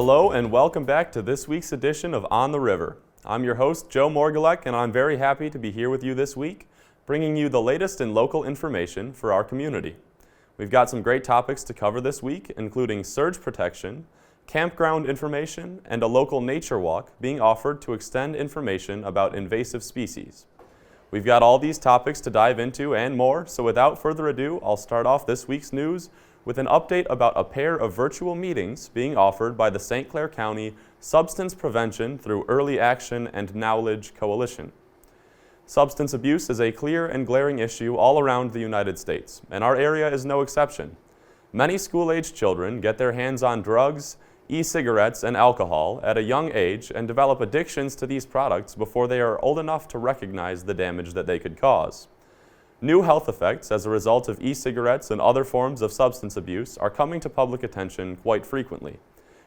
Hello and welcome back to this week's edition of On the River. I'm your host, Joe Morgulec, and I'm very happy to be here with you this week, bringing you the latest in local information for our community. We've got some great topics to cover this week, including surge protection, campground information, and a local nature walk being offered to extend information about invasive species. We've got all these topics to dive into and more, so without further ado, I'll start off this week's news with an update about a pair of virtual meetings being offered by the St. Clair County Substance Prevention through Early Action and Knowledge Coalition. Substance abuse is a clear and glaring issue all around the United States, and our area is no exception. Many school-aged children get their hands on drugs, e-cigarettes, and alcohol at a young age and develop addictions to these products before they are old enough to recognize the damage that they could cause. New health effects as a result of e-cigarettes and other forms of substance abuse are coming to public attention quite frequently.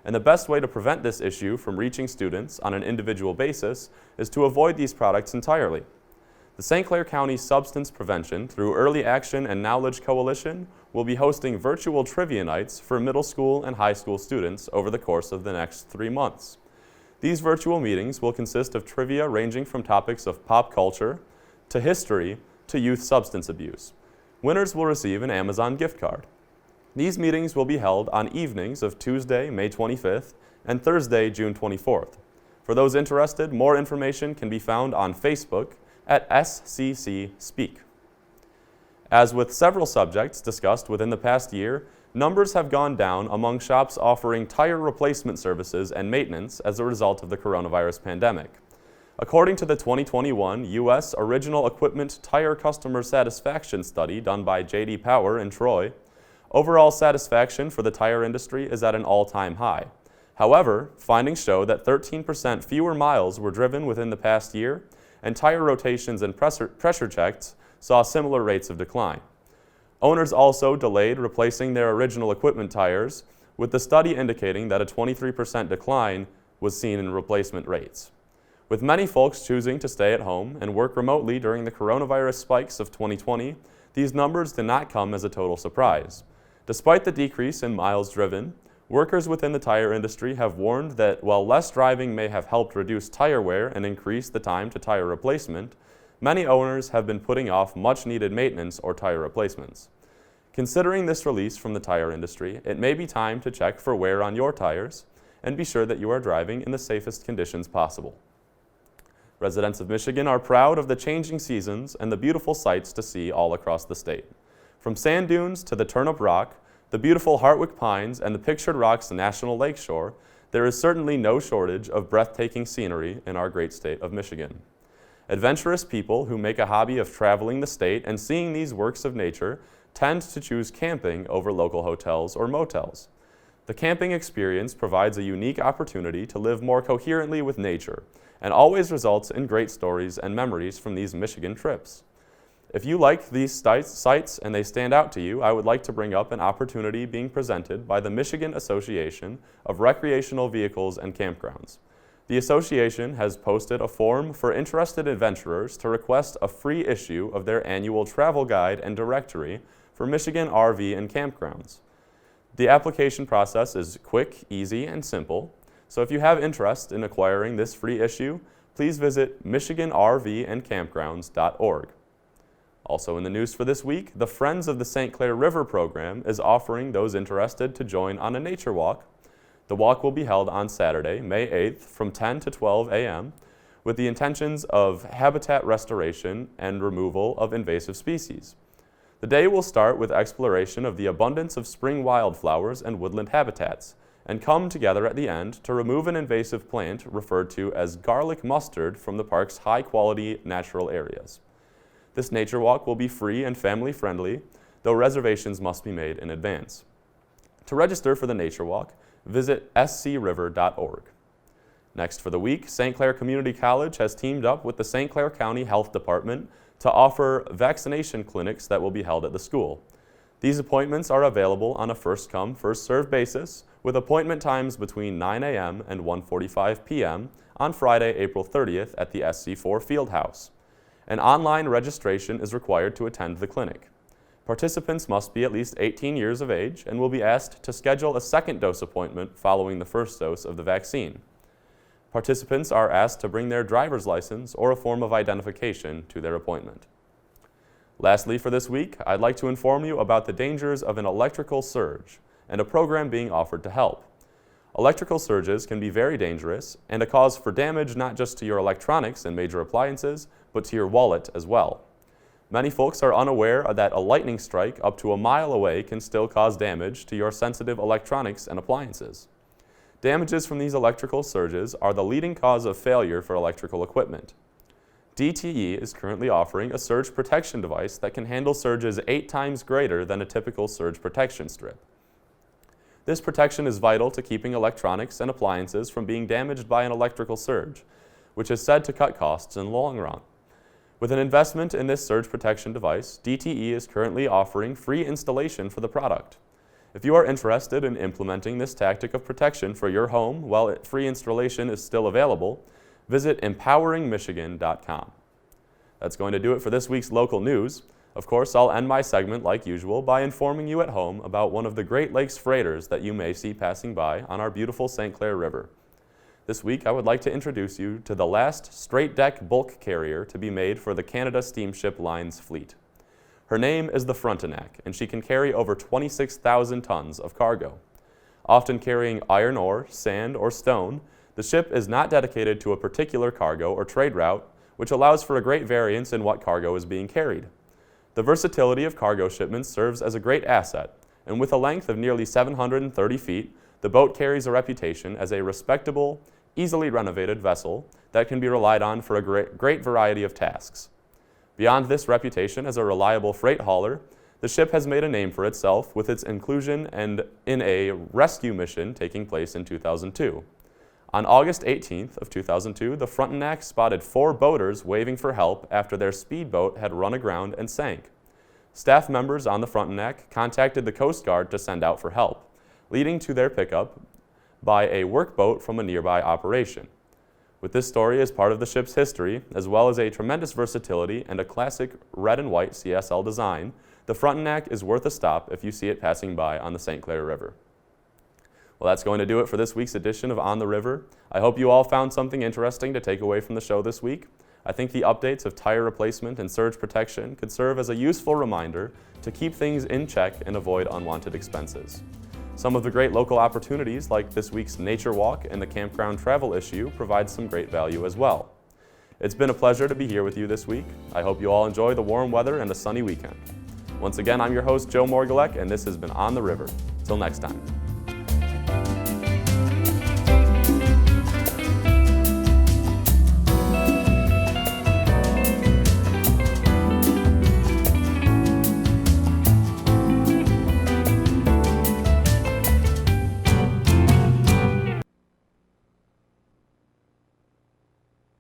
And the best way to prevent this issue from reaching students on an individual basis is to avoid these products entirely. The St. Clair County Substance Prevention through Early Action and Knowledge Coalition will be hosting virtual trivia nights for middle school and high school students over the course of the next 3 months. These virtual meetings will consist of trivia ranging from topics of pop culture to history to youth substance abuse. Winners will receive an Amazon gift card. These meetings will be held on evenings of Tuesday, May 25th and Thursday, June 24th. For those interested, more information can be found on Facebook at SCC Speak. As with several subjects discussed within the past year, numbers have gone down among shops offering tire replacement services and maintenance as a result of the coronavirus pandemic. According to the 2021 U.S. Original Equipment Tire Customer Satisfaction Study done by J.D. Power in Troy, overall satisfaction for the tire industry is at an all-time high. However, findings show that 13% fewer miles were driven within the past year, and tire rotations and pressure checks saw similar rates of decline. Owners also delayed replacing their original equipment tires, with the study indicating that a 23% decline was seen in replacement rates. With many folks choosing to stay at home and work remotely during the coronavirus spikes of 2020, these numbers did not come as a total surprise. Despite the decrease in miles driven, workers within the tire industry have warned that while less driving may have helped reduce tire wear and increase the time to tire replacement, many owners have been putting off much-needed maintenance or tire replacements. Considering this release from the tire industry, it may be time to check for wear on your tires and be sure that you are driving in the safest conditions possible. Residents of Michigan are proud of the changing seasons and the beautiful sights to see all across the state. From sand dunes to the Turnip Rock, the beautiful Hartwick Pines, and the Pictured Rocks National Lakeshore, there is certainly no shortage of breathtaking scenery in our great state of Michigan. Adventurous people who make a hobby of traveling the state and seeing these works of nature tend to choose camping over local hotels or motels. The camping experience provides a unique opportunity to live more coherently with nature and always results in great stories and memories from these Michigan trips. If you like these sites and they stand out to you, I would like to bring up an opportunity being presented by the Michigan Association of Recreational Vehicles and Campgrounds. The association has posted a form for interested adventurers to request a free issue of their annual travel guide and directory for Michigan RV and campgrounds. The application process is quick, easy, and simple, so if you have interest in acquiring this free issue, please visit michiganrvandcampgrounds.org. Also in the news for this week, the Friends of the St. Clair River program is offering those interested to join on a nature walk. The walk will be held on Saturday, May 8th from 10 to 12 a.m. with the intentions of habitat restoration and removal of invasive species. The day will start with exploration of the abundance of spring wildflowers and woodland habitats, and come together at the end to remove an invasive plant referred to as garlic mustard from the park's high-quality natural areas. This nature walk will be free and family-friendly, though reservations must be made in advance. To register for the nature walk, visit scriver.org. Next for the week, St. Clair Community College has teamed up with the St. Clair County Health Department to offer vaccination clinics that will be held at the school. These appointments are available on a first-come, first-served basis, with appointment times between 9 a.m. and 1:45 p.m. on Friday, April 30th at the SC4 Fieldhouse. An online registration is required to attend the clinic. Participants must be at least 18 years of age and will be asked to schedule a second dose appointment following the first dose of the vaccine. Participants are asked to bring their driver's license or a form of identification to their appointment. Lastly, for this week, I'd like to inform you about the dangers of an electrical surge and a program being offered to help. Electrical surges can be very dangerous and a cause for damage not just to your electronics and major appliances, but to your wallet as well. Many folks are unaware that a lightning strike up to a mile away can still cause damage to your sensitive electronics and appliances. Damages from these electrical surges are the leading cause of failure for electrical equipment. DTE is currently offering a surge protection device that can handle surges 8 times greater than a typical surge protection strip. This protection is vital to keeping electronics and appliances from being damaged by an electrical surge, which is said to cut costs in the long run. With an investment in this surge protection device, DTE is currently offering free installation for the product. If you are interested in implementing this tactic of protection for your home while free installation is still available, visit empoweringmichigan.com. That's going to do it for this week's local news. Of course, I'll end my segment like usual by informing you at home about one of the Great Lakes freighters that you may see passing by on our beautiful St. Clair River. This week, I would like to introduce you to the last straight-deck bulk carrier to be made for the Canada Steamship Line's fleet. Her name is the Frontenac, and she can carry over 26,000 tons of cargo. Often carrying iron ore, sand, or stone, the ship is not dedicated to a particular cargo or trade route, which allows for a great variance in what cargo is being carried. The versatility of cargo shipments serves as a great asset, and with a length of nearly 730 feet, the boat carries a reputation as a respectable, easily renovated vessel that can be relied on for a great variety of tasks. Beyond this reputation as a reliable freight hauler, the ship has made a name for itself with its inclusion in a rescue mission taking place in 2002. On August 18th of 2002, the Frontenac spotted 4 boaters waving for help after their speedboat had run aground and sank. Staff members on the Frontenac contacted the Coast Guard to send out for help, leading to their pickup by a workboat from a nearby operation. With this story as part of the ship's history, as well as a tremendous versatility and a classic red and white CSL design, the Frontenac is worth a stop if you see it passing by on the St. Clair River. Well, that's going to do it for this week's edition of On the River. I hope you all found something interesting to take away from the show this week. I think the updates of tire replacement and surge protection could serve as a useful reminder to keep things in check and avoid unwanted expenses. Some of the great local opportunities, like this week's Nature Walk and the Campground Travel issue, provide some great value as well. It's been a pleasure to be here with you this week. I hope you all enjoy the warm weather and a sunny weekend. Once again, I'm your host, Joe Morgulec, and this has been On the River. Till next time.